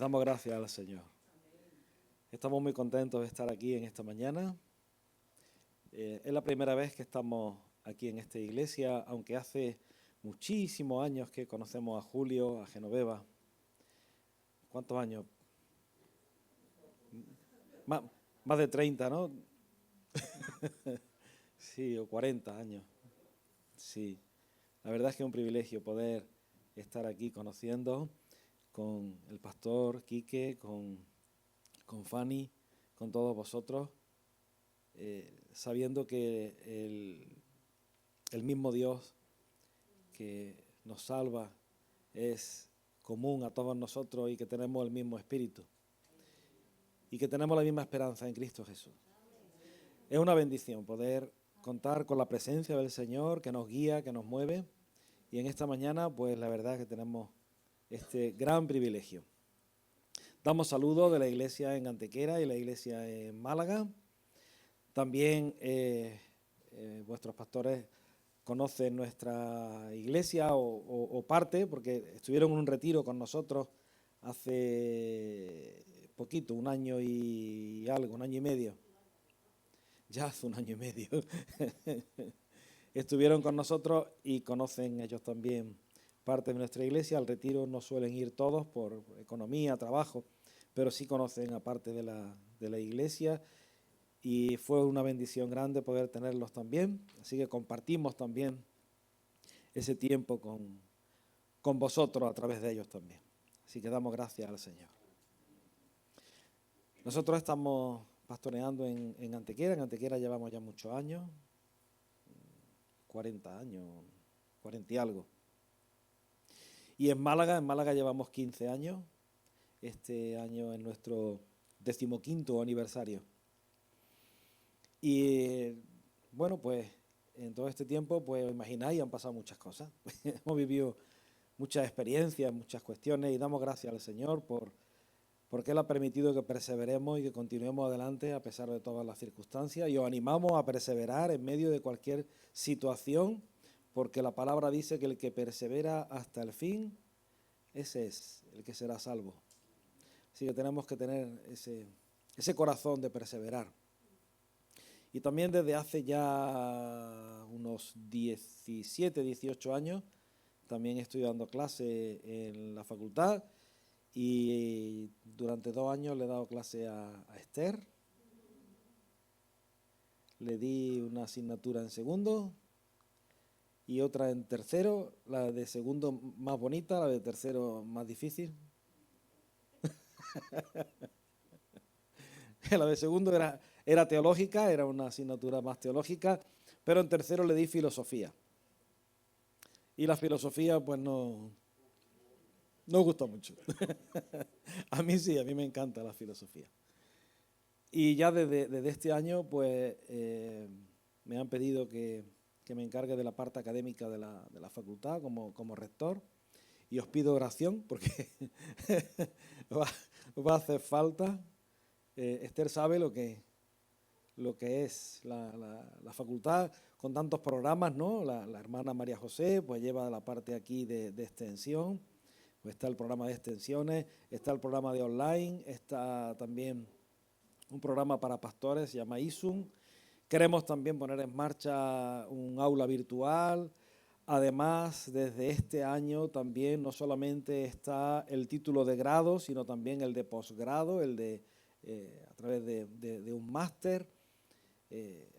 Pues damos gracias al Señor. Estamos muy contentos de estar aquí en esta mañana. Es la primera vez que estamos aquí en esta iglesia, aunque hace muchísimos años que conocemos a Julio, a Genoveva. ¿Cuántos años? Más de 30, ¿no? Sí, o 40 años. Sí, la verdad es que es un privilegio poder estar aquí conociendo con el pastor Quique, con Fanny, con todos vosotros, sabiendo que el mismo Dios que nos salva es común a todos nosotros y que tenemos el mismo espíritu y que tenemos la misma esperanza en Cristo Jesús. Es una bendición poder contar con la presencia del Señor que nos guía, que nos mueve, y en esta mañana pues la verdad es que tenemos este gran privilegio. Damos saludos de la iglesia en Antequera y la iglesia en Málaga. También vuestros pastores conocen nuestra iglesia o parte, porque estuvieron en un retiro con nosotros hace poquito, un año y algo, un año y medio. Ya hace un año y medio. Estuvieron con nosotros y conocen ellos también parte de nuestra iglesia. Al retiro no suelen ir todos por economía, trabajo, pero sí conocen a parte de la iglesia. Y fue una bendición grande poder tenerlos también. Así que compartimos también ese tiempo con vosotros a través de ellos también. Así que damos gracias al Señor. Nosotros estamos pastoreando en Antequera. En Antequera llevamos ya muchos años, 40 años, 40 y algo. Y en Málaga llevamos 15 años. Este año es nuestro 15º aniversario. Y bueno, pues en todo este tiempo, pues imagináis, han pasado muchas cosas. Hemos vivido muchas experiencias, muchas cuestiones y damos gracias al Señor porque Él ha permitido que perseveremos y que continuemos adelante a pesar de todas las circunstancias. Y os animamos a perseverar en medio de cualquier situación, porque la palabra dice que el que persevera hasta el fin, ese es el que será salvo. Así que tenemos que tener ese corazón de perseverar. Y también desde hace ya unos 17, 18 años, también estoy dando clase en la facultad y durante 2 años le he dado clase a Esther. Le di una asignatura en segundo y otra en tercero, la de segundo más bonita, la de tercero más difícil. La de segundo era teológica, era una asignatura más teológica, pero en tercero le di filosofía. Y la filosofía pues no gustó mucho. A mí sí, a mí me encanta la filosofía. Y ya desde este año pues me han pedido que me encargue de la parte académica de la facultad como rector. Y os pido oración porque va a hacer falta. Esther sabe lo que es la facultad con tantos programas, ¿no? La hermana María José pues lleva la parte aquí de extensión, pues está el programa de extensiones, está el programa de online, está también un programa para pastores, se llama ISUM. Queremos también poner en marcha un aula virtual. Además, desde este año también no solamente está el título de grado, sino también el de posgrado, el de a través de un máster.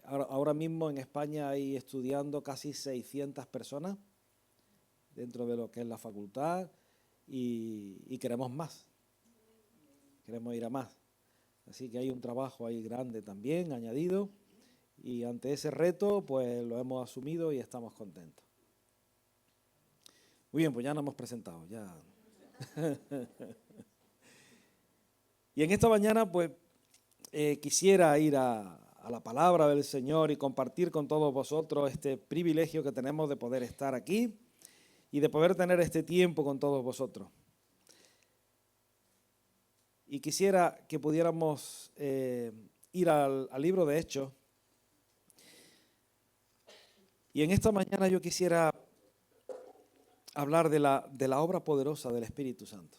Ahora mismo en España hay estudiando casi 600 personas dentro de lo que es la facultad y queremos más, queremos ir a más. Así que hay un trabajo ahí grande también añadido y ante ese reto pues lo hemos asumido y estamos contentos. Muy bien, pues ya nos hemos presentado, ya. Y en esta mañana pues quisiera ir a la palabra del Señor y compartir con todos vosotros este privilegio que tenemos de poder estar aquí y de poder tener este tiempo con todos vosotros. Y quisiera que pudiéramos ir al libro de Hechos. Y en esta mañana yo quisiera hablar de la obra poderosa del Espíritu Santo.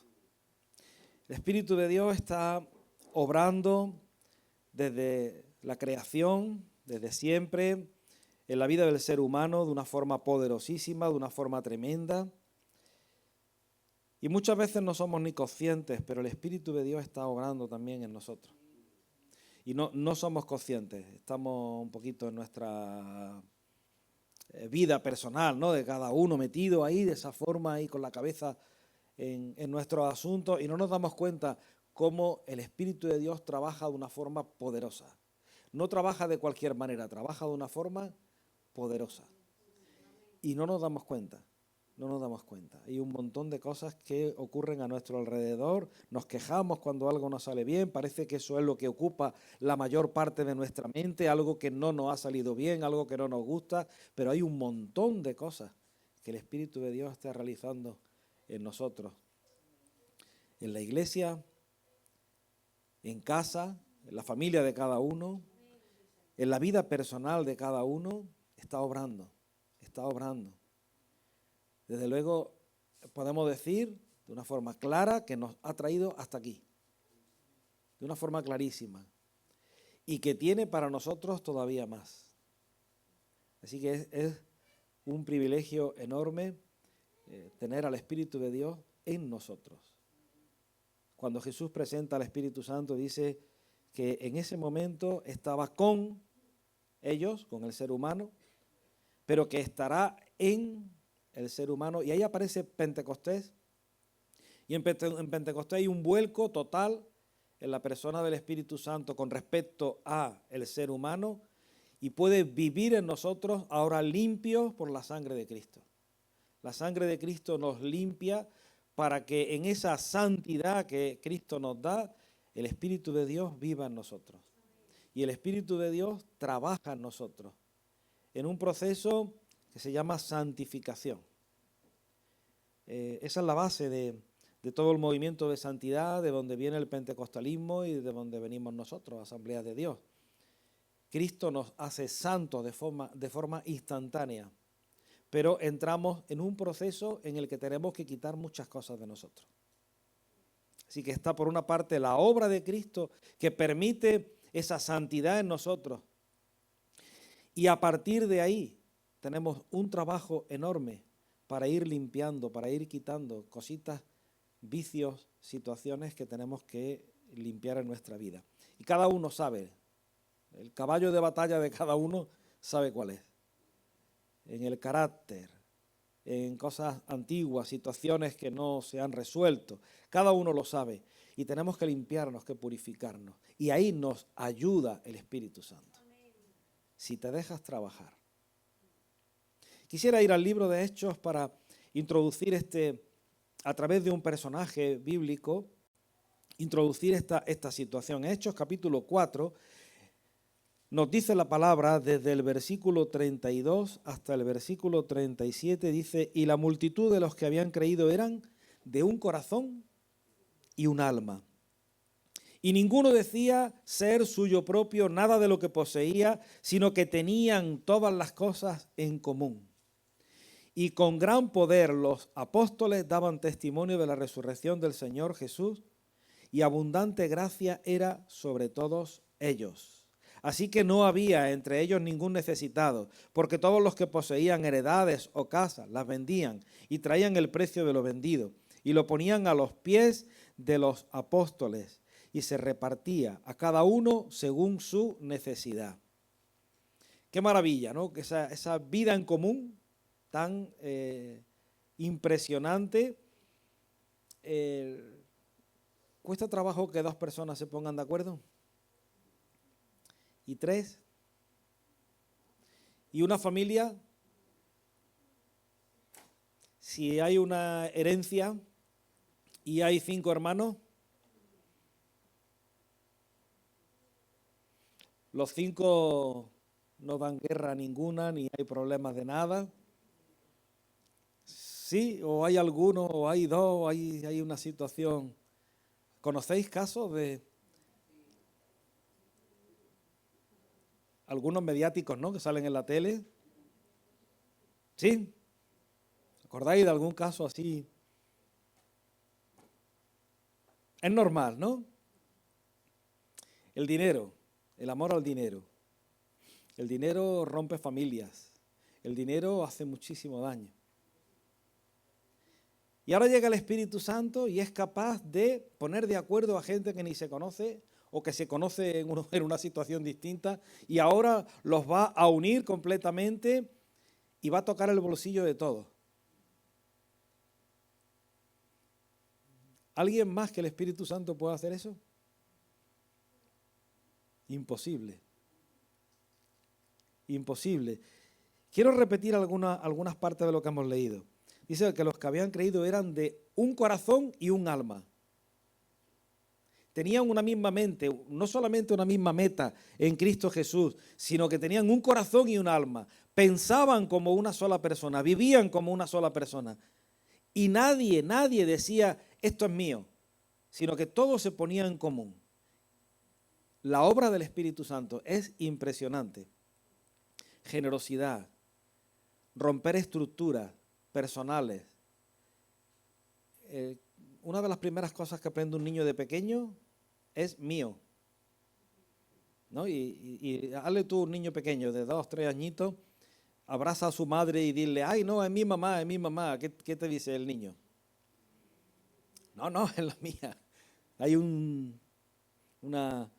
El Espíritu de Dios está obrando desde la creación, desde siempre, en la vida del ser humano de una forma poderosísima, de una forma tremenda. Y muchas veces no somos ni conscientes, pero el Espíritu de Dios está obrando también en nosotros. Y no somos conscientes, estamos un poquito en nuestra vida personal, ¿no? De cada uno metido ahí, de esa forma, ahí con la cabeza en nuestros asuntos, y no nos damos cuenta cómo el Espíritu de Dios trabaja de una forma poderosa. No trabaja de cualquier manera, trabaja de una forma poderosa. Y no nos damos cuenta, no nos damos cuenta. Hay un montón de cosas que ocurren a nuestro alrededor, nos quejamos cuando algo no sale bien, parece que eso es lo que ocupa la mayor parte de nuestra mente, algo que no nos ha salido bien, algo que no nos gusta, pero hay un montón de cosas que el Espíritu de Dios está realizando en nosotros. En la iglesia, en casa, en la familia de cada uno, en la vida personal de cada uno, está obrando, está obrando. Desde luego podemos decir de una forma clara que nos ha traído hasta aquí, de una forma clarísima, y que tiene para nosotros todavía más. Así que es un privilegio enorme tener al Espíritu de Dios en nosotros. Cuando Jesús presenta al Espíritu Santo, dice que en ese momento estaba con ellos, con el ser humano, pero que estará en el ser humano. Y ahí aparece Pentecostés. Y en Pentecostés hay un vuelco total en la persona del Espíritu Santo con respecto a el ser humano, y puede vivir en nosotros ahora limpios por la sangre de Cristo. La sangre de Cristo nos limpia para que en esa santidad que Cristo nos da, el Espíritu de Dios viva en nosotros. Y el Espíritu de Dios trabaja en nosotros en un proceso que se llama santificación. Esa es la base de todo el movimiento de santidad, de donde viene el pentecostalismo y de donde venimos nosotros, Asamblea de Dios. Cristo nos hace santos de forma instantánea, pero entramos en un proceso en el que tenemos que quitar muchas cosas de nosotros. Así que está por una parte la obra de Cristo que permite esa santidad en nosotros, y a partir de ahí tenemos un trabajo enorme para ir limpiando, para ir quitando cositas, vicios, situaciones que tenemos que limpiar en nuestra vida. Y cada uno sabe, el caballo de batalla de cada uno sabe cuál es. En el carácter, en cosas antiguas, situaciones que no se han resuelto. Cada uno lo sabe y tenemos que limpiarnos, que purificarnos. Y ahí nos ayuda el Espíritu Santo, si te dejas trabajar. Quisiera ir al libro de Hechos para introducir a través de un personaje bíblico, introducir esta situación. Hechos capítulo 4, nos dice la palabra desde el versículo 32 hasta el versículo 37, dice: y la multitud de los que habían creído eran de un corazón y un alma. Y ninguno decía ser suyo propio nada de lo que poseía, sino que tenían todas las cosas en común. Y con gran poder los apóstoles daban testimonio de la resurrección del Señor Jesús, y abundante gracia era sobre todos ellos. Así que no había entre ellos ningún necesitado, porque todos los que poseían heredades o casas las vendían y traían el precio de lo vendido y lo ponían a los pies de los apóstoles, y se repartía a cada uno según su necesidad. Qué maravilla, ¿no? Que esa vida en común tan impresionante. ¿Cuesta trabajo que dos personas se pongan de acuerdo? ¿Y tres? ¿Y una familia? Si hay una herencia y hay 5 hermanos, los 5 no dan guerra ninguna, ni hay problemas de nada. Sí, o hay alguno, o hay 2, o hay una situación. ¿Conocéis casos de algunos mediáticos, ¿no?, que salen en la tele? ¿Sí? ¿Acordáis de algún caso así? Es normal, ¿no? El dinero, el amor al dinero. El dinero rompe familias. El dinero hace muchísimo daño. Y ahora llega el Espíritu Santo y es capaz de poner de acuerdo a gente que ni se conoce o que se conoce en una situación distinta, y ahora los va a unir completamente y va a tocar el bolsillo de todos. ¿Alguien más que el Espíritu Santo puede hacer eso? Imposible. Imposible. Quiero repetir algunas partes de lo que hemos leído. Dice que los que habían creído eran de un corazón y un alma. Tenían una misma mente, no solamente una misma meta en Cristo Jesús, sino que tenían un corazón y un alma. Pensaban como una sola persona, vivían como una sola persona. Y nadie decía, esto es mío, sino que todo se ponía en común. La obra del Espíritu Santo es impresionante. Generosidad, romper estructuras personales. Una de las primeras cosas que aprende un niño de pequeño es mío, ¿no? Y hazle tú, un niño pequeño de 2, 3 añitos, abraza a su madre y dile, ay, no, es mi mamá, es mi mamá. ¿Qué te dice el niño? No, es la mía. Hay una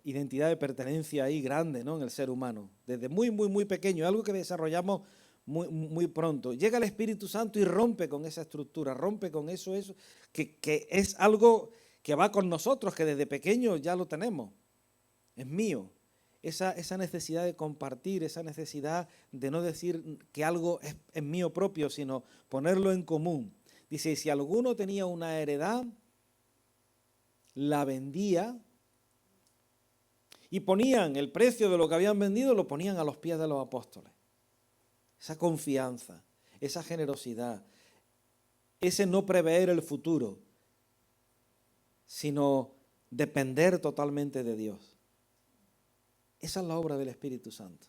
identidad de pertenencia ahí grande, ¿no?, en el ser humano, desde muy pequeño, algo que desarrollamos muy pronto. Llega el Espíritu Santo y rompe con esa estructura, rompe con eso que es algo que va con nosotros, que desde pequeño ya lo tenemos, es mío. Esa necesidad de compartir, esa necesidad de no decir que algo es mío propio, sino ponerlo en común. Dice, si alguno tenía una heredad, la vendía y ponían el precio de lo que habían vendido, lo ponían a los pies de los apóstoles. Esa confianza, esa generosidad, ese no prever el futuro, sino depender totalmente de Dios. Esa es la obra del Espíritu Santo.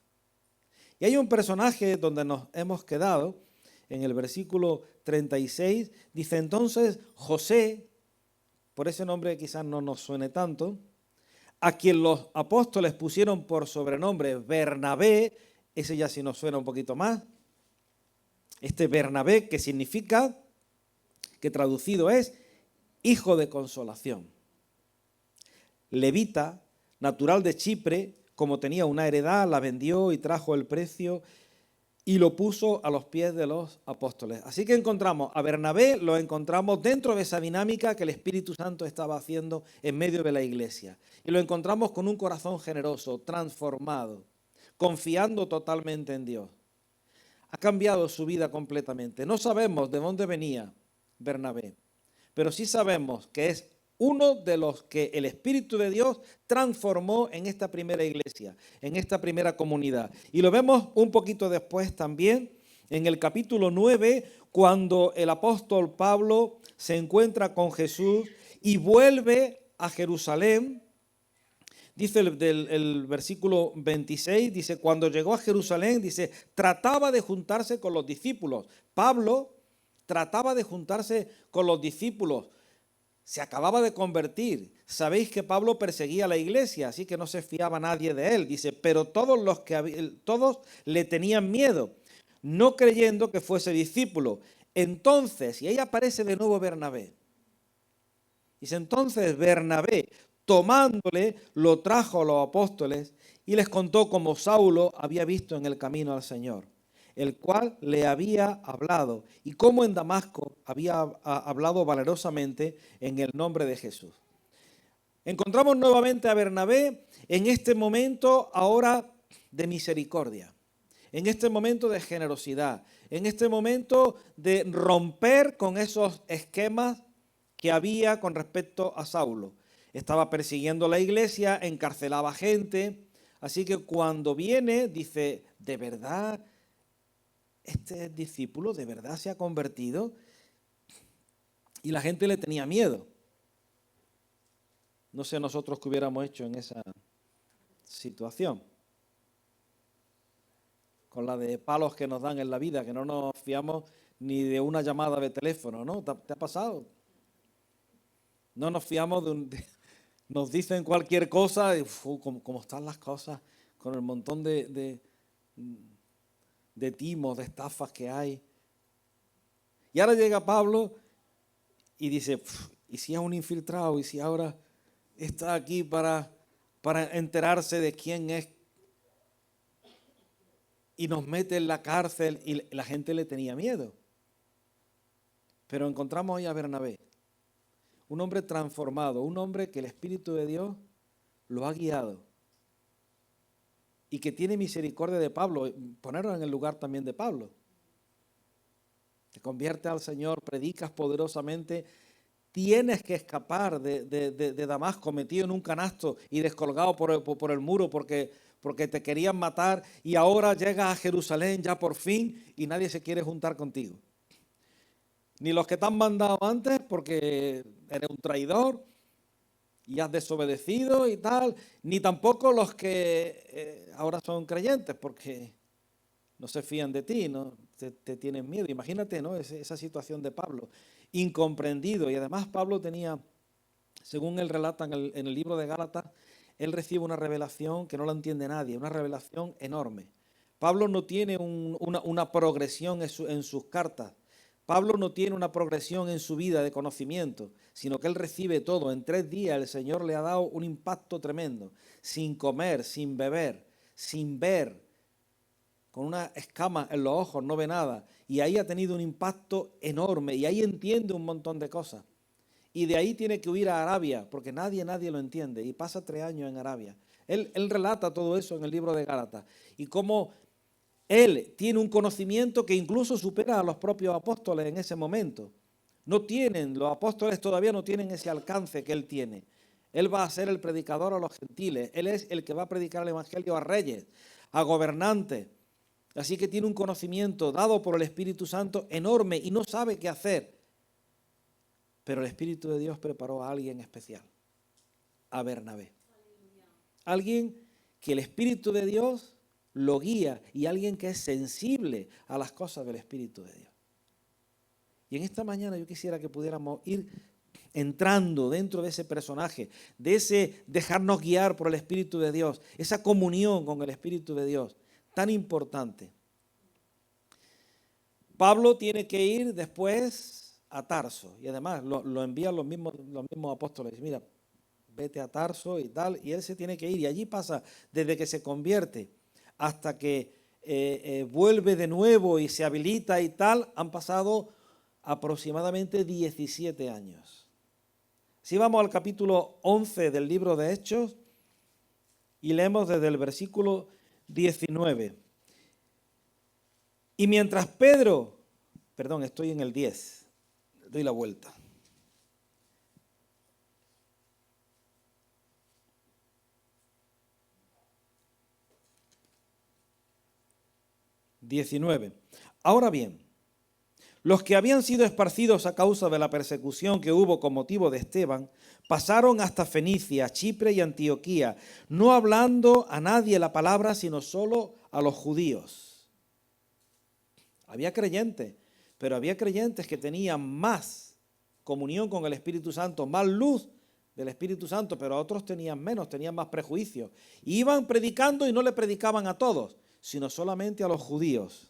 Y hay un personaje donde nos hemos quedado, en el versículo 36, dice entonces José, por ese nombre quizás no nos suene tanto, a quien los apóstoles pusieron por sobrenombre Bernabé, ese ya sí nos suena un poquito más, este Bernabé que significa, que traducido es, hijo de consolación. Levita, natural de Chipre, como tenía una heredad, la vendió y trajo el precio y lo puso a los pies de los apóstoles. Así que encontramos a Bernabé, lo encontramos dentro de esa dinámica que el Espíritu Santo estaba haciendo en medio de la iglesia. Y lo encontramos con un corazón generoso, transformado, confiando totalmente en Dios. Ha cambiado su vida completamente. No sabemos de dónde venía Bernabé, pero sí sabemos que es uno de los que el Espíritu de Dios transformó en esta primera iglesia, en esta primera comunidad. Y lo vemos un poquito después también, en el capítulo 9, cuando el apóstol Pablo se encuentra con Jesús y vuelve a Jerusalén. Dice el versículo 26, dice, cuando llegó a Jerusalén, dice, trataba de juntarse con los discípulos. Pablo trataba de juntarse con los discípulos. Se acababa de convertir. Sabéis que Pablo perseguía a la iglesia, así que no se fiaba nadie de él. Dice, pero todos le tenían miedo, no creyendo que fuese discípulo. Entonces, y ahí aparece de nuevo Bernabé. Dice, entonces Bernabé, tomándole, lo trajo a los apóstoles y les contó cómo Saulo había visto en el camino al Señor, el cual le había hablado, y cómo en Damasco había hablado valerosamente en el nombre de Jesús. Encontramos nuevamente a Bernabé en este momento ahora de misericordia, en este momento de generosidad, en este momento de romper con esos esquemas que había con respecto a Saulo. Estaba persiguiendo la iglesia, encarcelaba gente, así que cuando viene dice, ¿de verdad este discípulo de verdad se ha convertido? Y la gente le tenía miedo. No sé nosotros qué hubiéramos hecho en esa situación. Con la de palos que nos dan en la vida, que no nos fiamos ni de una llamada de teléfono, ¿no? ¿Te ha pasado? No nos fiamos nos dicen cualquier cosa y cómo están las cosas con el montón de timos, de estafas que hay. Y ahora llega Pablo y dice, ¿y si es un infiltrado? ¿Y si ahora está aquí para enterarse de quién es? Y nos mete en la cárcel y la gente le tenía miedo. Pero encontramos hoy a Bernabé, un hombre transformado, un hombre que el Espíritu de Dios lo ha guiado y que tiene misericordia de Pablo. Ponernos en el lugar también de Pablo. Te conviertes al Señor, predicas poderosamente, tienes que escapar de Damasco metido en un canasto y descolgado por el muro porque te querían matar, y ahora llegas a Jerusalén ya por fin y nadie se quiere juntar contigo. Ni los que te han mandado antes porque eres un traidor y has desobedecido y tal, ni tampoco los que ahora son creyentes porque no se fían de ti, ¿no? Te tienen miedo. Imagínate, ¿no? Esa situación de Pablo, incomprendido. Y además Pablo tenía, según él relata en el libro de Gálatas, él recibe una revelación que no la entiende nadie, una revelación enorme. Pablo no tiene una progresión en sus cartas. Pablo no tiene una progresión en su vida de conocimiento, sino que él recibe todo. En 3 días el Señor le ha dado un impacto tremendo, sin comer, sin beber, sin ver, con una escama en los ojos, no ve nada. Y ahí ha tenido un impacto enorme y ahí entiende un montón de cosas. Y de ahí tiene que huir a Arabia, porque nadie lo entiende. Y pasa 3 años en Arabia. Él relata todo eso en el libro de Gálatas. Y cómo él tiene un conocimiento que incluso supera a los propios apóstoles en ese momento. Los apóstoles todavía no tienen ese alcance que él tiene. Él va a ser el predicador a los gentiles. Él es el que va a predicar el evangelio a reyes, a gobernantes. Así que tiene un conocimiento dado por el Espíritu Santo enorme y no sabe qué hacer. Pero el Espíritu de Dios preparó a alguien especial, a Bernabé. Alguien que el Espíritu de Dios lo guía y alguien que es sensible a las cosas del Espíritu de Dios. Y en esta mañana yo quisiera que pudiéramos ir entrando dentro de ese personaje, de ese dejarnos guiar por el Espíritu de Dios, esa comunión con el Espíritu de Dios, tan importante. Pablo tiene que ir después a Tarso, y además lo envían los mismos apóstoles. Mira, vete a Tarso y tal, y él se tiene que ir, y allí pasa desde que se convierte hasta que vuelve de nuevo y se habilita y tal, han pasado aproximadamente 17 años. Si vamos al capítulo 11 del libro de Hechos y leemos desde el versículo 19. Y mientras estoy en el 10, doy la vuelta. Ahora bien, los que habían sido esparcidos a causa de la persecución que hubo con motivo de Esteban, pasaron hasta Fenicia, Chipre y Antioquía, no hablando a nadie la palabra, sino solo a los judíos. Había creyentes, pero había creyentes que tenían más comunión con el Espíritu Santo, más luz del Espíritu Santo, pero otros tenían menos, tenían más prejuicios. Iban predicando y no le predicaban a todos, sino solamente a los judíos.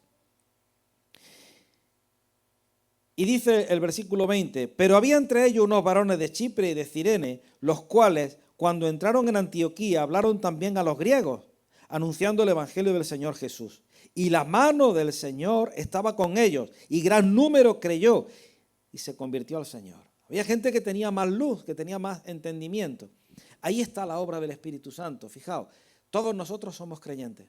Y dice el versículo 20, pero había entre ellos unos varones de Chipre y de Cirene, los cuales, cuando entraron en Antioquía, hablaron también a los griegos, anunciando el evangelio del Señor Jesús. Y la mano del Señor estaba con ellos, y gran número creyó, y se convirtió al Señor. Había gente que tenía más luz, que tenía más entendimiento. Ahí está la obra del Espíritu Santo. Fijaos, todos nosotros somos creyentes,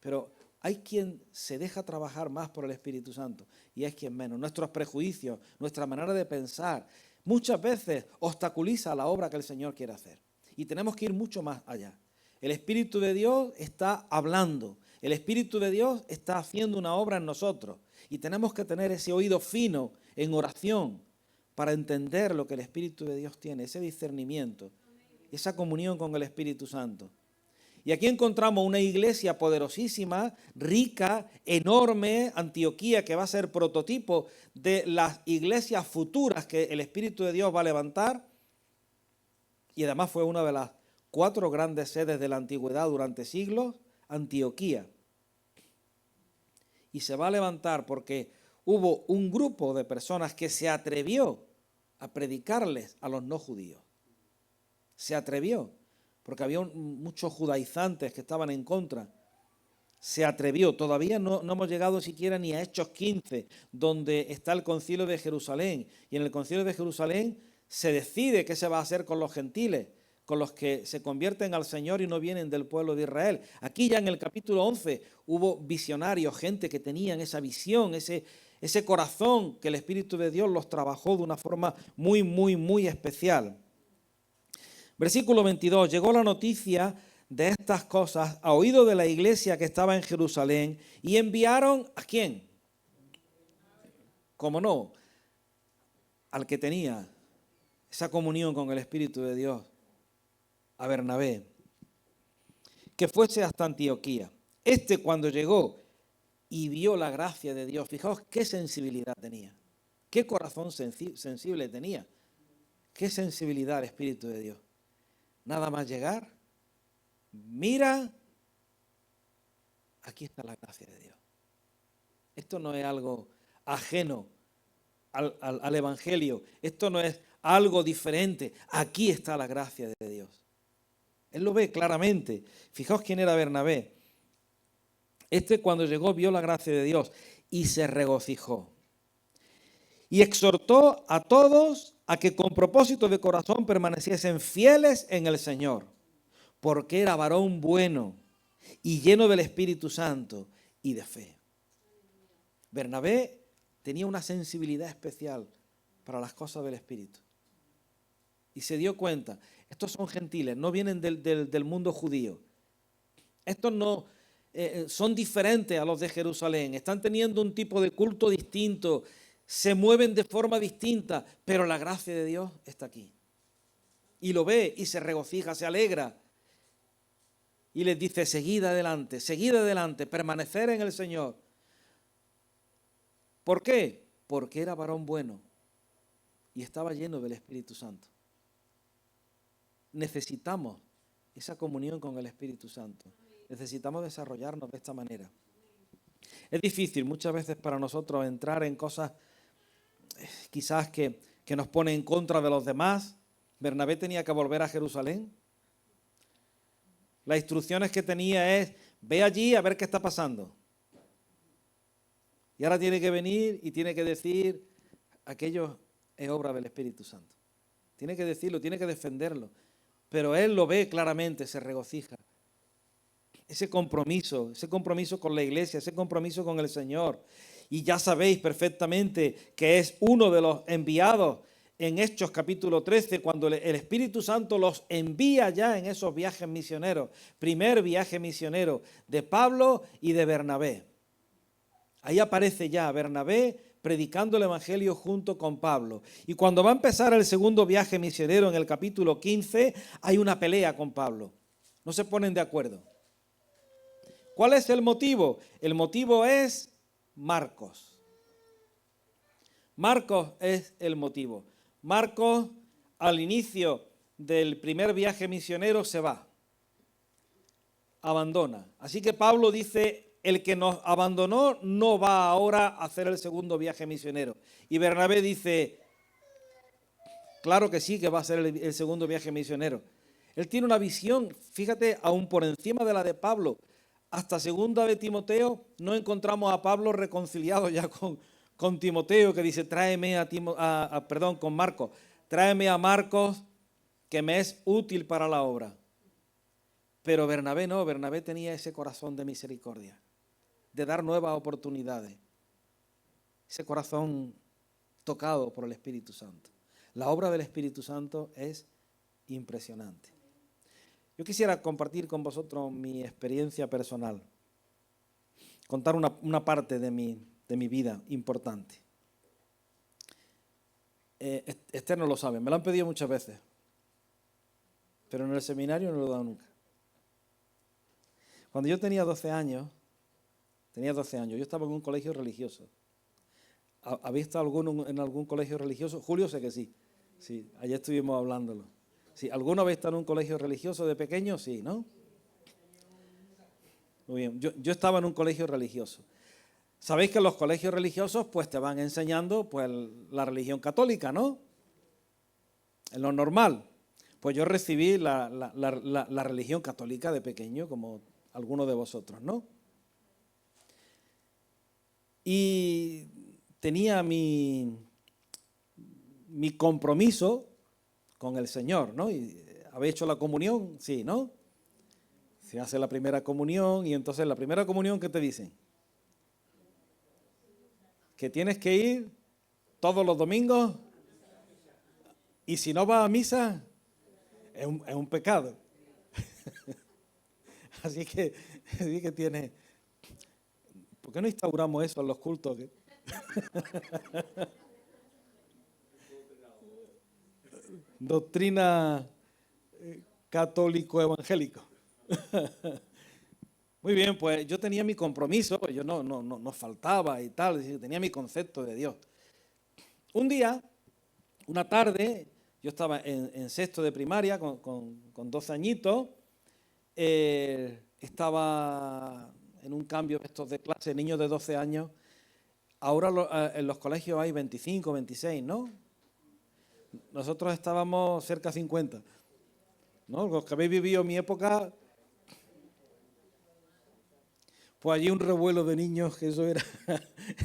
pero hay quien se deja trabajar más por el Espíritu Santo y hay quien menos. Nuestros prejuicios, nuestra manera de pensar, muchas veces obstaculiza la obra que el Señor quiere hacer. Y tenemos que ir mucho más allá. El Espíritu de Dios está hablando. El Espíritu de Dios está haciendo una obra en nosotros. Y tenemos que tener ese oído fino en oración para entender lo que el Espíritu de Dios tiene, ese discernimiento, esa comunión con el Espíritu Santo. Y aquí encontramos una iglesia poderosísima, rica, enorme, Antioquía, que va a ser prototipo de las iglesias futuras que el Espíritu de Dios va a levantar. y además fue una de las 4 grandes sedes de la antigüedad durante siglos, Antioquía. Y se va a levantar porque hubo un grupo de personas que se atrevió a predicarles a los no judíos. Se atrevió, porque había muchos judaizantes que estaban en contra. Se atrevió. Todavía no hemos llegado siquiera ni a Hechos 15, donde está el Concilio de Jerusalén. Y en el Concilio de Jerusalén se decide qué se va a hacer con los gentiles, con los que se convierten al Señor y no vienen del pueblo de Israel. Aquí ya en el capítulo 11 hubo visionarios, gente que tenían esa visión, ese corazón que el Espíritu de Dios los trabajó de una forma muy, muy, muy especial. Versículo 22, llegó la noticia de estas cosas a oído de la iglesia que estaba en Jerusalén y enviaron ¿a quién? Como no, al que tenía esa comunión con el Espíritu de Dios, a Bernabé, que fuese hasta Antioquía. Cuando llegó y vio la gracia de Dios, fijaos qué sensibilidad tenía, qué corazón sensible tenía, qué sensibilidad al Espíritu de Dios. Nada más llegar, mira, aquí está la gracia de Dios. Esto no es algo ajeno al Evangelio, esto no es algo diferente, aquí está la gracia de Dios. Él lo ve claramente. Fijaos quién era Bernabé. Cuando llegó vio la gracia de Dios y se regocijó. Y exhortó a todos a que con propósito de corazón permaneciesen fieles en el Señor, porque era varón bueno y lleno del Espíritu Santo y de fe. Bernabé tenía una sensibilidad especial para las cosas del Espíritu. Y se dio cuenta, estos son gentiles, no vienen del mundo judío. Estos no son diferentes a los de Jerusalén, están teniendo un tipo de culto distinto, se mueven de forma distinta, pero la gracia de Dios está aquí. Y lo ve y se regocija, se alegra. Y les dice, seguid adelante, permanecer en el Señor. ¿Por qué? Porque era varón bueno y estaba lleno del Espíritu Santo. Necesitamos esa comunión con el Espíritu Santo. Necesitamos desarrollarnos de esta manera. Es difícil muchas veces para nosotros entrar en cosas quizás que nos ponen en contra de los demás. Bernabé tenía que volver a Jerusalén. Las instrucciones que tenía es, ve allí a ver qué está pasando. Y ahora tiene que venir y tiene que decir, aquello es obra del Espíritu Santo. Tiene que decirlo, tiene que defenderlo. Pero él lo ve claramente, se regocija. Ese compromiso con la iglesia, ese compromiso con el Señor. Y ya sabéis perfectamente que es uno de los enviados en Hechos capítulo 13, cuando el Espíritu Santo los envía ya en esos viajes misioneros. Primer viaje misionero de Pablo y de Bernabé. Ahí aparece ya Bernabé predicando el Evangelio junto con Pablo. Y cuando va a empezar el segundo viaje misionero en el capítulo 15, hay una pelea con Pablo. No se ponen de acuerdo. ¿Cuál es el motivo? El motivo es Marcos. Marcos es el motivo. Marcos, al inicio del primer viaje misionero, se va. Abandona. Así que Pablo dice, el que nos abandonó no va ahora a hacer el segundo viaje misionero. Y Bernabé dice, claro que sí que va a ser el segundo viaje misionero. Él tiene una visión, fíjate, aún por encima de la de Pablo. Hasta segunda de Timoteo no encontramos a Pablo reconciliado ya con Timoteo, que dice, tráeme con Marcos, tráeme a Marcos que me es útil para la obra. Pero Bernabé no, Bernabé tenía ese corazón de misericordia, de dar nuevas oportunidades. Ese corazón tocado por el Espíritu Santo. La obra del Espíritu Santo es impresionante. Yo quisiera compartir con vosotros mi experiencia personal, contar una parte de mi vida importante. Esther no lo sabe, me lo han pedido muchas veces, pero en el seminario no lo he dado nunca. Cuando yo tenía 12 años, yo estaba en un colegio religioso. ¿Habéis estado alguno en algún colegio religioso? Julio sé que sí, ayer estuvimos hablándolo. Sí, ¿alguno habéis estado en un colegio religioso de pequeño? Sí, ¿no? Muy bien, yo estaba en un colegio religioso. Sabéis que en los colegios religiosos pues te van enseñando pues la religión católica, ¿no? Es lo normal. Pues yo recibí la religión católica de pequeño, como algunos de vosotros, ¿no? Y tenía mi compromiso con el Señor, ¿no? Y, ¿habéis hecho la comunión? Sí, ¿no? Se hace la primera comunión y entonces la primera comunión, ¿qué te dicen? Que tienes que ir todos los domingos y si no vas a misa, es un pecado. Así que tiene... ¿Por qué no instauramos eso en los cultos? Doctrina católico-evangélico. Muy bien, pues yo tenía mi compromiso, pues yo no faltaba y tal, tenía mi concepto de Dios. Un día, una tarde, yo estaba en sexto de primaria con 12 añitos, estaba en un cambio estos de clase, niños de 12 años. Ahora en los colegios hay 25, 26, ¿no? Nosotros estábamos cerca de 50, ¿no? Los que habéis vivido mi época, pues allí un revuelo de niños que eso era,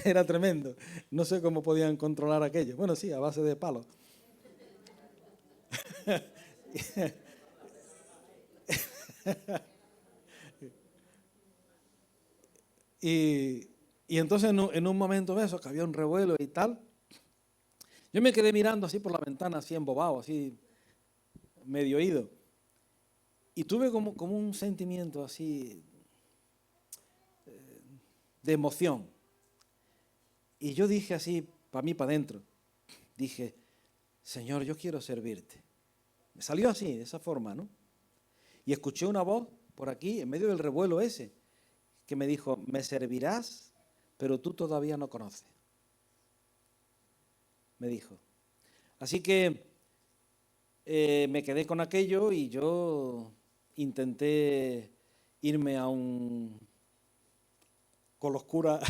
era tremendo. No sé cómo podían controlar aquello. Bueno, sí, a base de palos. Y, y entonces en un momento de eso, que había un revuelo y tal, yo me quedé mirando así por la ventana, así embobado, así medio oído. Y tuve como un sentimiento así de emoción. Y yo dije así, para mí, para adentro, dije, Señor, yo quiero servirte. Me salió así, de esa forma, ¿no? Y escuché una voz por aquí, en medio del revuelo ese, que me dijo, me servirás, pero tú todavía no conoces. Me dijo. Así que me quedé con aquello y yo intenté irme con los curas,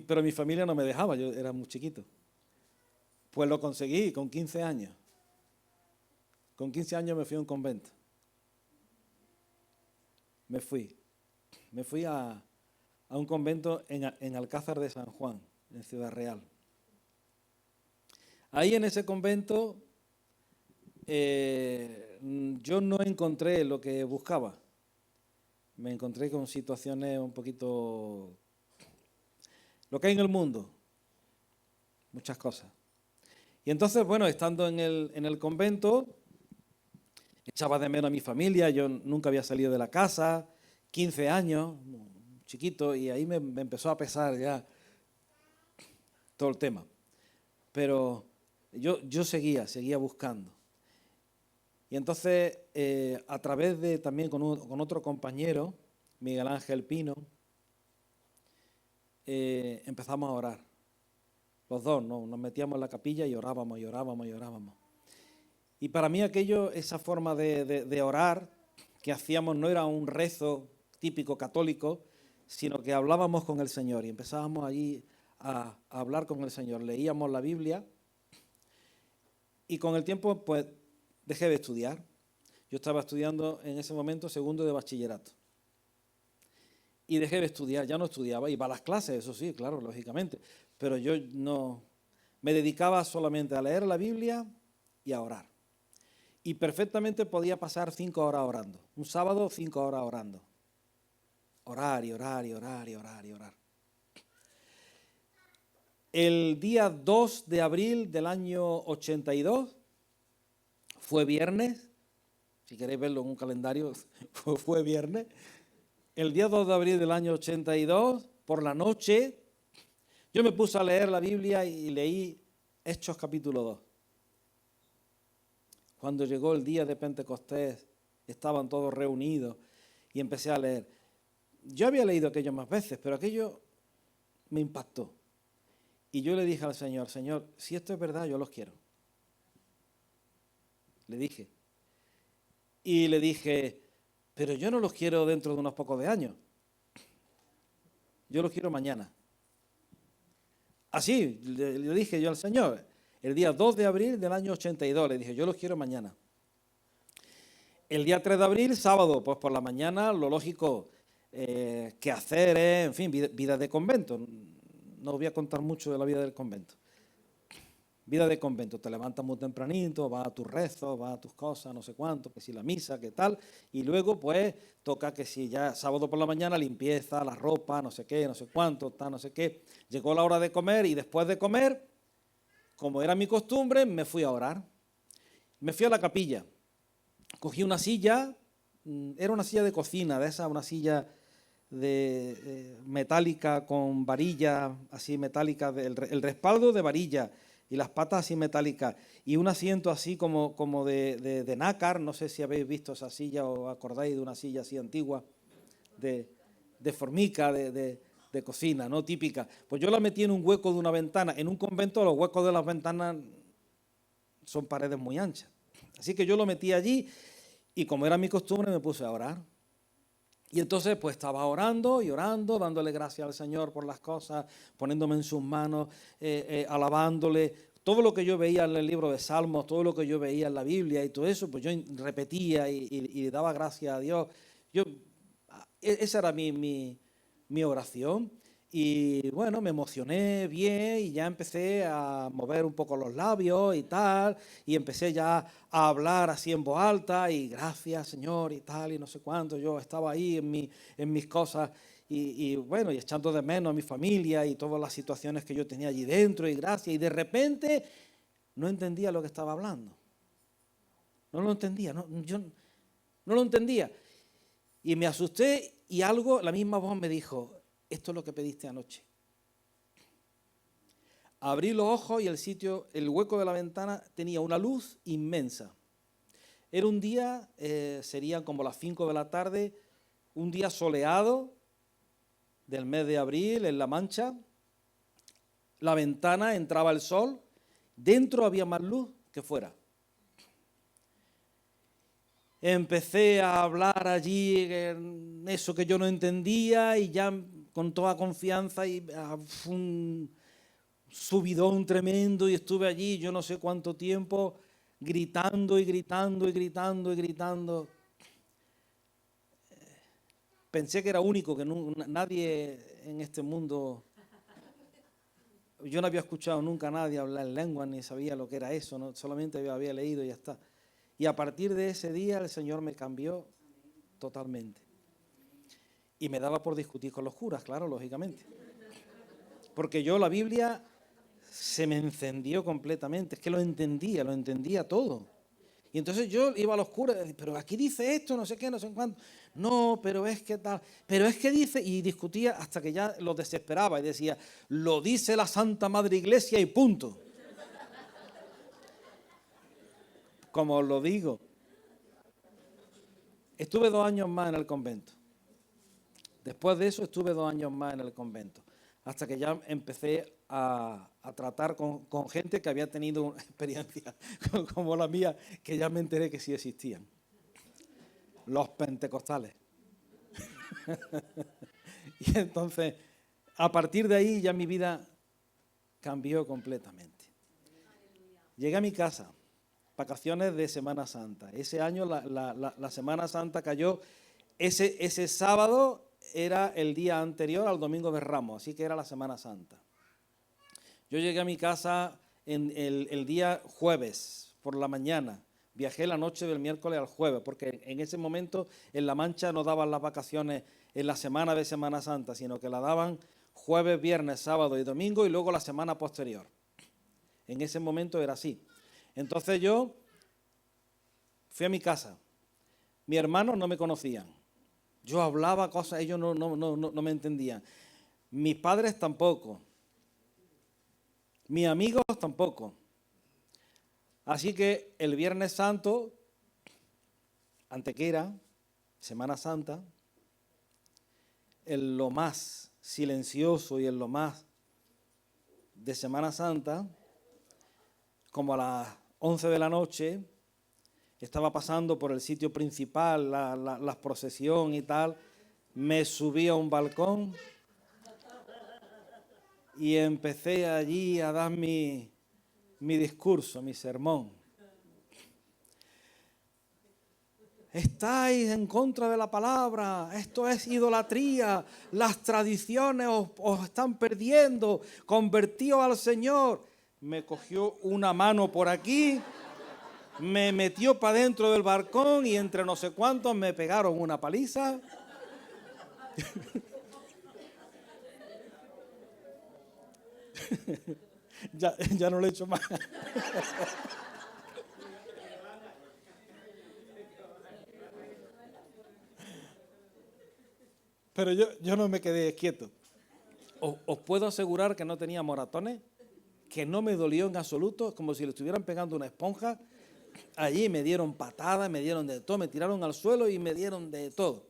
pero mi familia no me dejaba, yo era muy chiquito. Pues lo conseguí con 15 años. Con 15 años me fui a un convento. Me fui a un convento en Alcázar de San Juan, en Ciudad Real. Ahí en ese convento yo no encontré lo que buscaba. Me encontré con situaciones un poquito... Lo que hay en el mundo, muchas cosas. Y entonces, bueno, estando en el convento, echaba de menos a mi familia, yo nunca había salido de la casa, 15 años, chiquito, y ahí me empezó a pesar ya todo el tema. Pero yo seguía buscando. Y entonces, a través de también con otro compañero, Miguel Ángel Pino, empezamos a orar. Los dos, ¿no? Nos metíamos en la capilla y orábamos, y orábamos, y orábamos. Y para mí aquello, esa forma de orar que hacíamos no era un rezo típico católico, sino que hablábamos con el Señor y empezábamos allí a hablar con el Señor. Leíamos la Biblia y con el tiempo pues dejé de estudiar. Yo estaba estudiando en ese momento segundo de bachillerato. Y dejé de estudiar, ya no estudiaba, iba a las clases, eso sí, claro, lógicamente, pero yo no, me dedicaba solamente a leer la Biblia y a orar. Y perfectamente podía pasar 5 horas orando, un sábado 5 horas orando. Orar y orar y orar y orar y orar. El día 2 de abril del año 82, fue viernes, si queréis verlo en un calendario, fue viernes. El día 2 de abril del año 82, por la noche, yo me puse a leer la Biblia y leí Hechos capítulo 2. Cuando llegó el día de Pentecostés, estaban todos reunidos y empecé a leer. Yo había leído aquello más veces, pero aquello me impactó. Y yo le dije al Señor, Señor, si esto es verdad, yo los quiero. le dije. Y le dije, pero yo no los quiero dentro de unos pocos de años. Yo los quiero mañana. Así le dije yo al Señor, el día 2 de abril del año 82, le dije, yo los quiero mañana. El día 3 de abril, sábado, pues por la mañana, lo lógico que hacer es, en fin, vida de convento. No os voy a contar mucho de la vida del convento. Vida de convento, te levantas muy tempranito, vas a tus rezos, vas a tus cosas, no sé cuánto, que si la misa, qué tal, y luego pues toca que si ya sábado por la mañana limpieza, la ropa, no sé qué, no sé cuánto, tal, no sé qué. Llegó la hora de comer y después de comer, como era mi costumbre, me fui a orar. Me fui a la capilla, cogí una silla, era una silla de cocina, de esa, una silla de metálica con varilla así metálica, el respaldo de varilla y las patas así metálicas y un asiento así como de nácar, no sé si habéis visto esa silla o acordáis de una silla así antigua de formica, de cocina, ¿no? Típica. Pues yo la metí en un hueco de una ventana. En un convento los huecos de las ventanas son paredes muy anchas. Así que yo lo metí allí y como era mi costumbre me puse a orar. Y entonces pues estaba orando y orando, dándole gracias al Señor por las cosas, poniéndome en sus manos, alabándole. Todo lo que yo veía en el libro de Salmos, todo lo que yo veía en la Biblia y todo eso, pues yo repetía y daba gracias a Dios. Esa era mi oración. Y bueno, me emocioné bien y ya empecé a mover un poco los labios y tal, y empecé ya a hablar así en voz alta y gracias Señor y tal y no sé cuánto. Yo estaba ahí en mis cosas y bueno, y echando de menos a mi familia y todas las situaciones que yo tenía allí dentro y gracias, y de repente no entendía lo que estaba hablando. No lo entendía, yo no lo entendía. Y me asusté y algo, la misma voz me dijo, esto es lo que pediste anoche. Abrí los ojos y el hueco de la ventana tenía una luz inmensa. Era un día, serían como las 5 de la tarde, un día soleado del mes de abril en La Mancha. La ventana entraba el sol, dentro había más luz que fuera. Empecé a hablar allí eso que yo no entendía y ya con toda confianza y un subidón tremendo y estuve allí yo no sé cuánto tiempo gritando y gritando y gritando y gritando. Pensé que era único, que nadie en este mundo, yo no había escuchado nunca a nadie hablar en lengua ni sabía lo que era eso, ¿no? Solamente había leído y ya está. Y a partir de ese día el Señor me cambió totalmente. Y me daba por discutir con los curas, claro, lógicamente. Porque yo la Biblia se me encendió completamente, es que lo entendía todo. Y entonces yo iba a los curas, pero aquí dice esto, no sé qué, no sé cuánto. No, pero es que tal, pero es que dice, y discutía hasta que ya lo desesperaba y decía, lo dice la Santa Madre Iglesia y punto. Como os lo digo, estuve 2 años más en el convento. Después de eso estuve 2 años más en el convento, hasta que ya empecé a tratar con gente que había tenido una experiencia como la mía, que ya me enteré que sí existían. Los pentecostales. Y entonces, a partir de ahí ya mi vida cambió completamente. Llegué a mi casa, vacaciones de Semana Santa. Ese año la Semana Santa cayó, ese sábado era el día anterior al Domingo de Ramos, así que era la Semana Santa. Yo llegué a mi casa en el día jueves por la mañana. Viajé la noche del miércoles al jueves, porque en ese momento en La Mancha no daban las vacaciones en la semana de Semana Santa, sino que la daban jueves, viernes, sábado y domingo y luego la semana posterior. En ese momento era así. Entonces yo fui a mi casa. Mis hermanos no me conocían. Yo hablaba cosas, ellos no me entendían. Mis padres tampoco. Mis amigos tampoco. Así que el Viernes Santo, Antequera, Semana Santa, en lo más silencioso y en lo más de Semana Santa, como a las 11 de la noche, estaba pasando por el sitio principal, la procesión y tal, me subí a un balcón y empecé allí a dar mi discurso, mi sermón. Estáis en contra de la palabra, esto es idolatría, las tradiciones os están perdiendo, convertíos al Señor. Me cogió una mano por aquí, me metió para dentro del balcón y entre no sé cuántos me pegaron una paliza. ya no lo he hecho más. Pero yo no me quedé quieto. Os puedo asegurar que no tenía moratones, que no me dolió en absoluto, como si le estuvieran pegando una esponja. Allí me dieron patadas, me dieron de todo, me tiraron al suelo y me dieron de todo.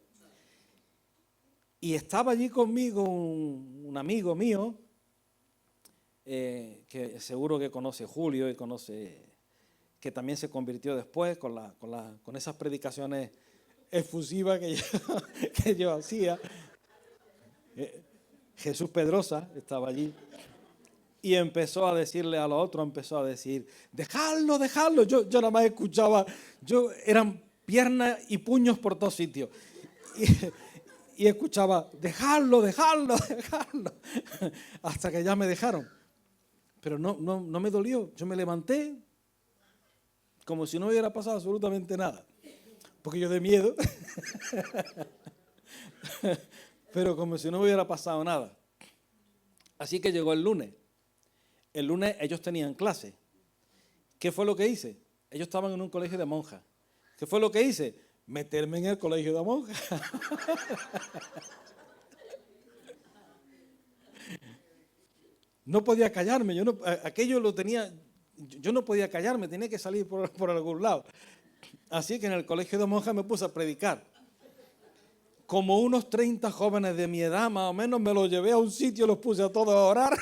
Y estaba allí conmigo un amigo mío, que seguro que conoce Julio y conoce, que también se convirtió después con esas predicaciones efusivas que yo hacía. Jesús Pedrosa estaba allí y empezó a decirle a los otros, empezó a decir, dejadlo, dejadlo. Yo nada más escuchaba, eran piernas y puños por todos sitios. Y escuchaba, dejadlo, dejadlo, dejadlo. Hasta que ya me dejaron. Pero no me dolió. Yo me levanté como si no hubiera pasado absolutamente nada. Porque yo de miedo. Pero como si no hubiera pasado nada. Así que llegó el lunes. El lunes ellos tenían clase. ¿Qué fue lo que hice? Ellos estaban en un colegio de monjas. ¿Qué fue lo que hice? Meterme en el colegio de monjas. No podía callarme, aquello lo tenía, yo no podía callarme, tenía que salir por algún lado. Así que en el colegio de monjas me puse a predicar. Como unos 30 jóvenes de mi edad, más o menos, me los llevé a un sitio y los puse a todos a orar.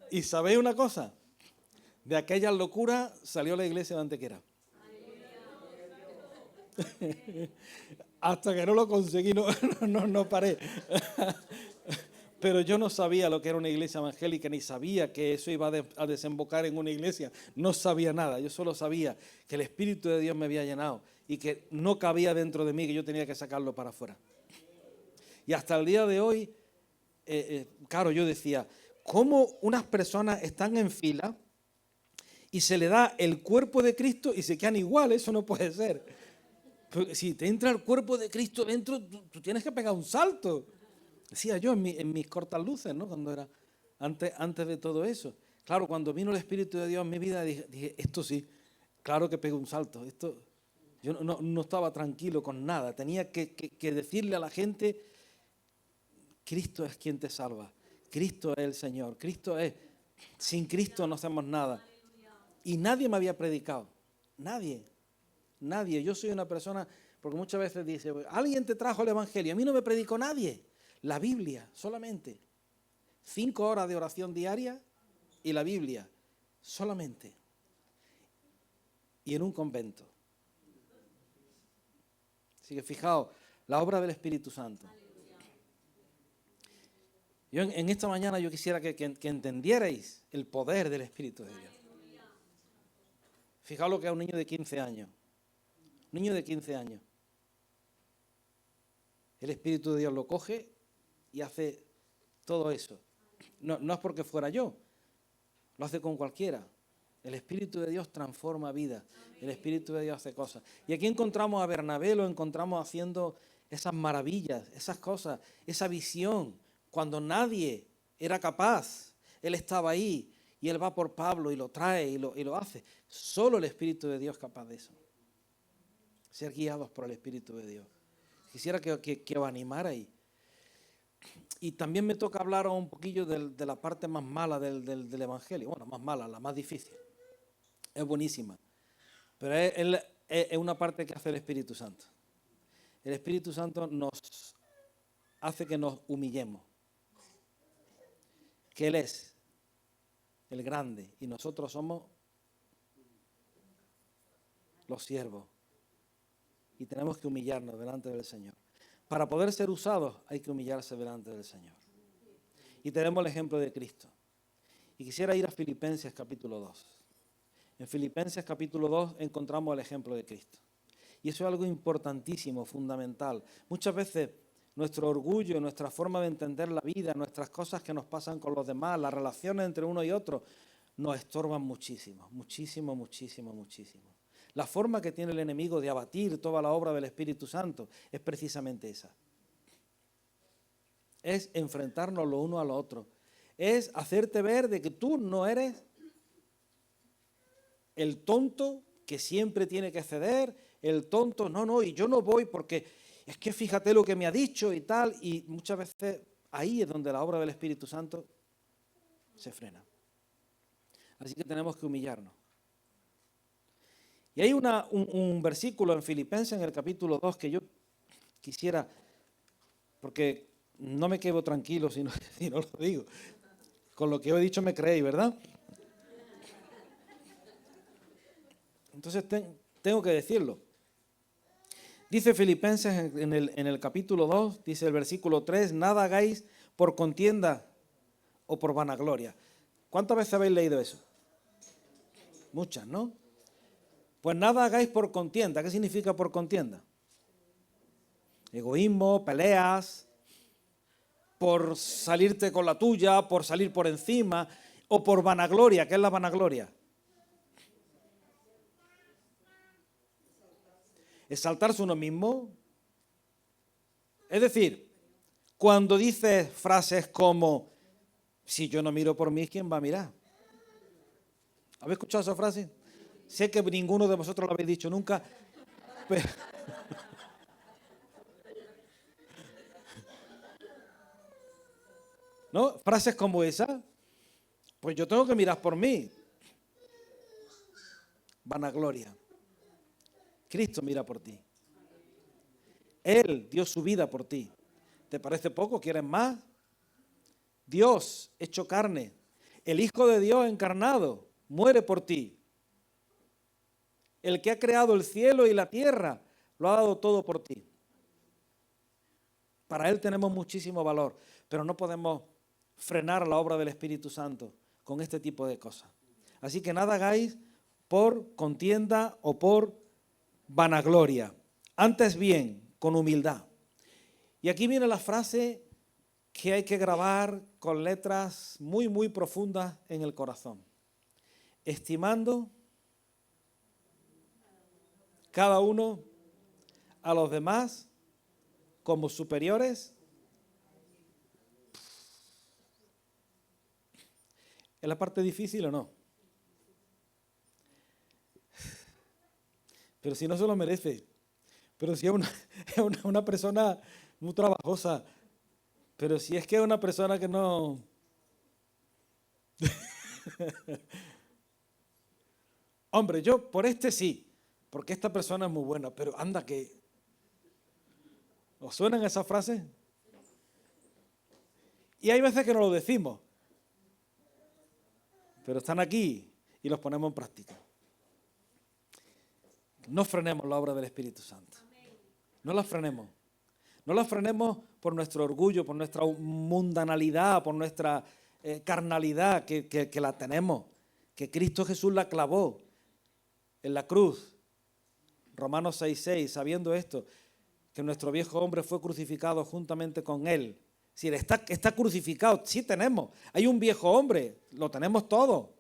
Y ¿sabéis una cosa? De aquella locura salió la iglesia de Antequera. Hasta que no lo conseguí, no paré. Pero yo no sabía lo que era una iglesia evangélica, ni sabía que eso iba a desembocar en una iglesia. No sabía nada, yo solo sabía que el Espíritu de Dios me había llenado y que no cabía dentro de mí, que yo tenía que sacarlo para afuera. Y hasta el día de hoy, claro, yo decía, ¿cómo unas personas están en fila y se le da el cuerpo de Cristo y se quedan iguales? Eso no puede ser. Pero si te entra el cuerpo de Cristo dentro, tú tienes que pegar un salto. Decía yo en mis cortas luces, ¿no? Cuando era antes de todo eso. Claro, cuando vino el Espíritu de Dios en mi vida, dije esto sí, claro que pegué un salto. Yo no estaba tranquilo con nada. Tenía que decirle a la gente, Cristo es quien te salva. Cristo es el Señor. Sin Cristo no hacemos nada. Y nadie me había predicado. Nadie. Yo soy una persona, porque muchas veces dice, alguien te trajo el Evangelio. A mí no me predicó nadie. La Biblia solamente. 5 horas de oración diaria y la Biblia solamente. Y en un convento. Así que fijaos, la obra del Espíritu Santo. Yo en esta mañana yo quisiera que entendierais el poder del Espíritu de Dios. Fijaos lo que es un niño de 15 años. Un niño de 15 años. El Espíritu de Dios lo coge y hace todo eso. No es porque fuera yo, lo hace con cualquiera. El Espíritu de Dios transforma vidas, el Espíritu de Dios hace cosas. Y aquí encontramos a Bernabé, lo encontramos haciendo esas maravillas, esas cosas, esa visión. Cuando nadie era capaz, él estaba ahí y él va por Pablo y lo trae y lo hace. Solo el Espíritu de Dios es capaz de eso. Ser guiados por el Espíritu de Dios. Quisiera que os animarais. Y también me toca hablar un poquillo de la parte más mala del Evangelio. Bueno, más mala, la más difícil. Es buenísima. Pero es una parte que hace el Espíritu Santo. El Espíritu Santo nos hace que nos humillemos. Que Él es el grande, y nosotros somos los siervos. Y tenemos que humillarnos delante del Señor. Para poder ser usados hay que humillarse delante del Señor. Y tenemos el ejemplo de Cristo. Y quisiera ir a Filipenses capítulo 2. En Filipenses capítulo 2 encontramos el ejemplo de Cristo. Y eso es algo importantísimo, fundamental. Muchas veces nuestro orgullo, nuestra forma de entender la vida, nuestras cosas que nos pasan con los demás, las relaciones entre uno y otro, nos estorban muchísimo, muchísimo, muchísimo, muchísimo. La forma que tiene el enemigo de abatir toda la obra del Espíritu Santo es precisamente esa. Es enfrentarnos lo uno a lo otro. Es hacerte ver de que tú no eres el tonto que siempre tiene que ceder, el tonto, no, y yo no voy porque es que fíjate lo que me ha dicho y tal, y muchas veces ahí es donde la obra del Espíritu Santo se frena. Así que tenemos que humillarnos. Y hay un versículo en Filipenses, en el capítulo 2, que yo quisiera, porque no me quedo tranquilo si no lo digo. Con lo que he dicho me creéis, ¿verdad? Entonces tengo que decirlo. Dice Filipenses en el capítulo 2, dice el versículo 3, nada hagáis por contienda o por vanagloria. ¿Cuántas veces habéis leído eso? Muchas, ¿no? Pues nada hagáis por contienda. ¿Qué significa por contienda? Egoísmo, peleas, por salirte con la tuya, por salir por encima, o por vanagloria. ¿Qué es la vanagloria? Exaltarse uno mismo. Es decir, cuando dices frases como, si yo no miro por mí, ¿quién va a mirar? ¿Habéis escuchado esa frase? Sé que ninguno de vosotros lo habéis dicho nunca, pero... ¿No? Frases como esa, pues yo tengo que mirar por mí. Vanagloria. Cristo mira por ti. Él dio su vida por ti. ¿Te parece poco? ¿Quieres más? Dios hecho carne, el Hijo de Dios encarnado, muere por ti. El que ha creado el cielo y la tierra, lo ha dado todo por ti. Para Él tenemos muchísimo valor, pero no podemos frenar la obra del Espíritu Santo con este tipo de cosas. Así que nada hagáis por contienda o por vanagloria. Antes bien, con humildad. Y aquí viene la frase que hay que grabar con letras muy, muy profundas en el corazón. Estimando cada uno a los demás como superiores. ¿Es la parte difícil o no? Pero si no se lo merece. Pero si es una persona muy trabajosa. Pero si es que es una persona que no... Hombre, yo por este sí, porque esta persona es muy buena, pero anda que... ¿Os suenan esas frases? Y hay veces que no lo decimos, pero están aquí y los ponemos en práctica. No frenemos la obra del Espíritu Santo. No la frenemos. No la frenemos por nuestro orgullo, por nuestra mundanalidad, por nuestra carnalidad que la tenemos, que Cristo Jesús la clavó en la cruz. Romanos 6:6, sabiendo esto, que nuestro viejo hombre fue crucificado juntamente con él. Si está crucificado, sí tenemos. Hay un viejo hombre, lo tenemos todo.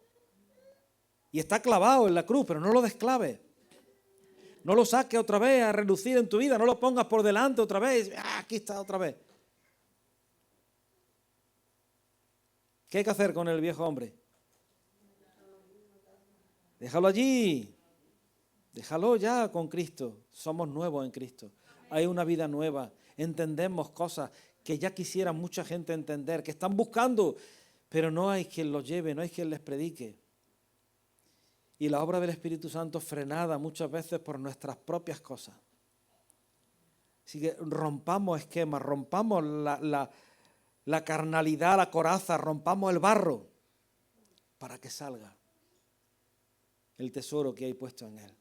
Y está clavado en la cruz, pero no lo desclaves. No lo saques otra vez a relucir en tu vida, no lo pongas por delante otra vez. Aquí está otra vez. ¿Qué hay que hacer con el viejo hombre? Déjalo allí. Déjalo ya con Cristo. Somos nuevos en Cristo. Hay una vida nueva. Entendemos cosas que ya quisiera mucha gente entender, que están buscando, pero no hay quien los lleve, no hay quien les predique. Y la obra del Espíritu Santo frenada muchas veces por nuestras propias cosas. Así que rompamos esquemas, rompamos la carnalidad, la coraza, rompamos el barro para que salga el tesoro que hay puesto en él.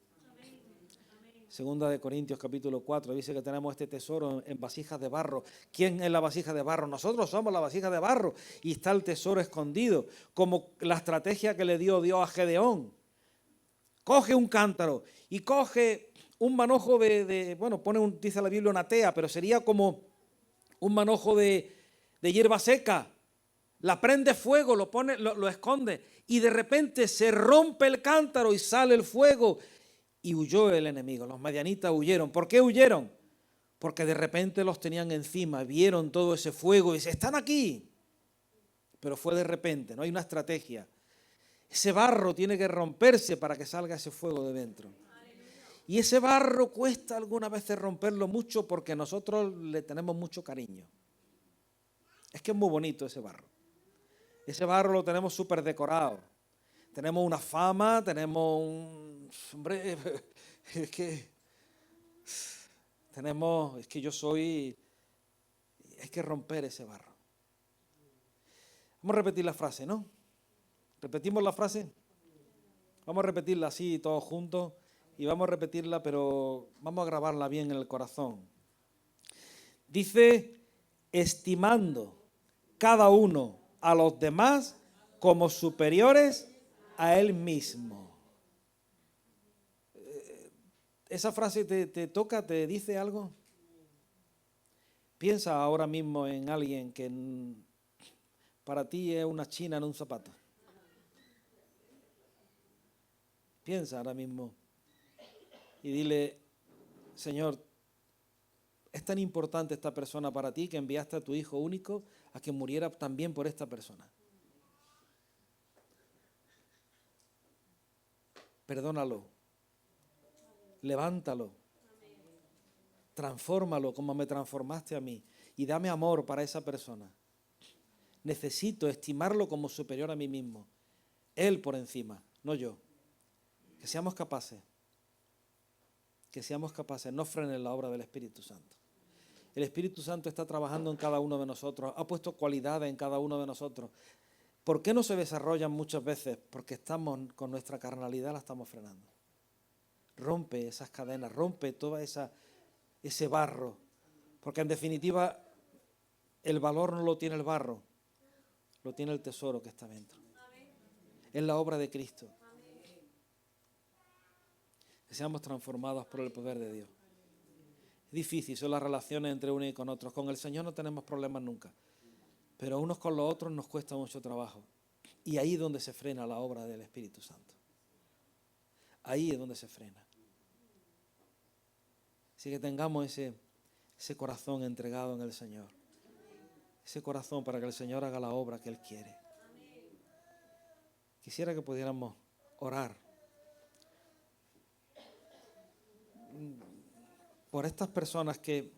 Segunda de Corintios capítulo 4 dice que tenemos este tesoro en vasijas de barro. ¿Quién es la vasija de barro? Nosotros somos la vasija de barro y está el tesoro escondido, como la estrategia que le dio Dios a Gedeón. Coge un cántaro y coge un manojo dice la Biblia una tea, pero sería como un manojo de hierba seca. La prende fuego, lo esconde y de repente se rompe el cántaro y sale el fuego. Y huyó el enemigo, los madianitas huyeron. ¿Por qué huyeron? Porque de repente los tenían encima, vieron todo ese fuego y dicen, están aquí. Pero fue de repente, no hay una estrategia. Ese barro tiene que romperse para que salga ese fuego de dentro. Y ese barro cuesta algunas veces romperlo mucho porque nosotros le tenemos mucho cariño. Es que es muy bonito ese barro. Ese barro lo tenemos súper decorado. Tenemos una fama, tenemos un... Hombre, es que hay que romper ese barro. Vamos a repetir la frase, ¿no? ¿Repetimos la frase? Vamos a repetirla así todos juntos y vamos a repetirla, pero vamos a grabarla bien en el corazón. Dice, estimando cada uno a los demás como superiores a él mismo. ¿Esa frase te toca, te dice algo? Piensa ahora mismo en alguien que para ti es una china en un zapato. Piensa ahora mismo y dile, Señor, es tan importante esta persona para ti que enviaste a tu Hijo único a que muriera también por esta persona. Perdónalo, levántalo, transfórmalo como me transformaste a mí y dame amor para esa persona. Necesito estimarlo como superior a mí mismo, él por encima, no yo. Que seamos capaces, no frenen la obra del Espíritu Santo. El Espíritu Santo está trabajando en cada uno de nosotros, ha puesto cualidades en cada uno de nosotros. ¿Por qué no se desarrollan muchas veces? Porque estamos con nuestra carnalidad, la estamos frenando. Rompe esas cadenas, rompe todo ese barro, porque en definitiva el valor no lo tiene el barro, lo tiene el tesoro que está dentro. Es la obra de Cristo. Que seamos transformados por el poder de Dios. Es difícil, son las relaciones entre unos y con otros. Con el Señor no tenemos problemas nunca, pero unos con los otros nos cuesta mucho trabajo. Y ahí es donde se frena la obra del Espíritu Santo. Ahí es donde se frena. Así que tengamos ese corazón entregado en el Señor. Ese corazón para que el Señor haga la obra que Él quiere. Quisiera que pudiéramos orar por estas personas que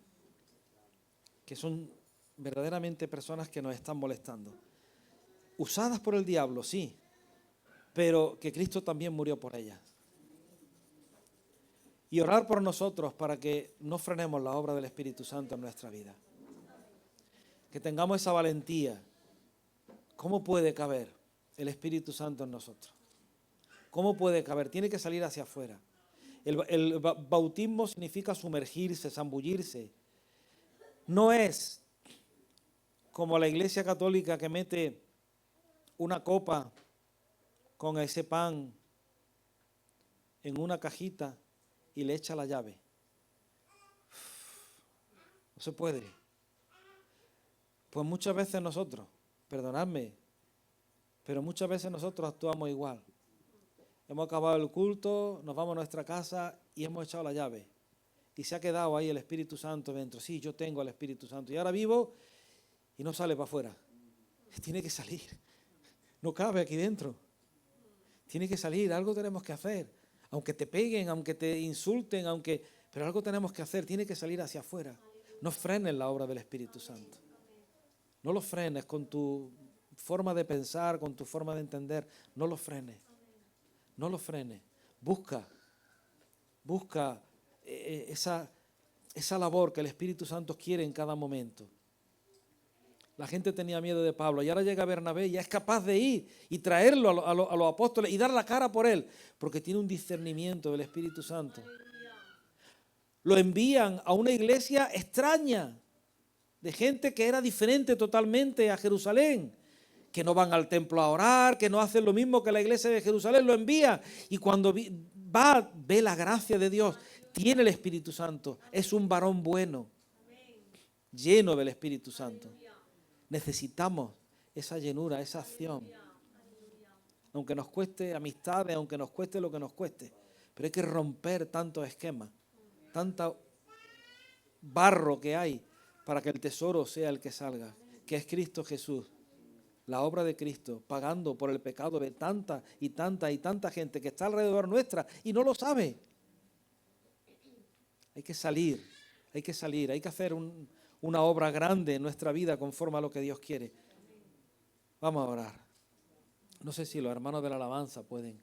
son verdaderamente personas que nos están molestando. Usadas por el diablo, sí, pero que Cristo también murió por ellas. Y orar por nosotros para que no frenemos la obra del Espíritu Santo en nuestra vida. Que tengamos esa valentía. ¿Cómo puede caber el Espíritu Santo en nosotros? ¿Cómo puede caber? Tiene que salir hacia afuera. El bautismo significa sumergirse, zambullirse. No es como la Iglesia Católica que mete una copa con ese pan en una cajita y le echa la llave. No se puede. Pues muchas veces nosotros, perdonadme, pero muchas veces nosotros actuamos igual. Hemos acabado el culto, nos vamos a nuestra casa y hemos echado la llave. Y se ha quedado ahí el Espíritu Santo dentro. Sí, yo tengo al Espíritu Santo. Y ahora vivo y no sale para afuera. Tiene que salir. No cabe aquí dentro. Tiene que salir, algo tenemos que hacer. Aunque te peguen, aunque te insulten, pero algo tenemos que hacer, tiene que salir hacia afuera. No frenes la obra del Espíritu Santo. No lo frenes con tu forma de pensar, con tu forma de entender. No lo frenes. No lo frenes. Busca esa labor que el Espíritu Santo quiere en cada momento. La gente tenía miedo de Pablo y ahora llega Bernabé y ya es capaz de ir y traerlo a los apóstoles y dar la cara por él, porque tiene un discernimiento del Espíritu Santo. Lo envían a una iglesia extraña, de gente que era diferente totalmente a Jerusalén, que no van al templo a orar, que no hacen lo mismo que la iglesia de Jerusalén. Lo envía y cuando va, ve la gracia de Dios, tiene el Espíritu Santo, es un varón bueno, lleno del Espíritu Santo. Necesitamos esa llenura, esa acción. Aunque nos cueste amistades, aunque nos cueste lo que nos cueste. Pero hay que romper tantos esquemas, tanto barro que hay para que el tesoro sea el que salga, que es Cristo Jesús. La obra de Cristo, pagando por el pecado de tanta y tanta y tanta gente que está alrededor nuestra y no lo sabe. Hay que salir, hay que hacer una obra grande en nuestra vida conforme a lo que Dios quiere. Vamos a orar. No sé si los hermanos de la alabanza pueden.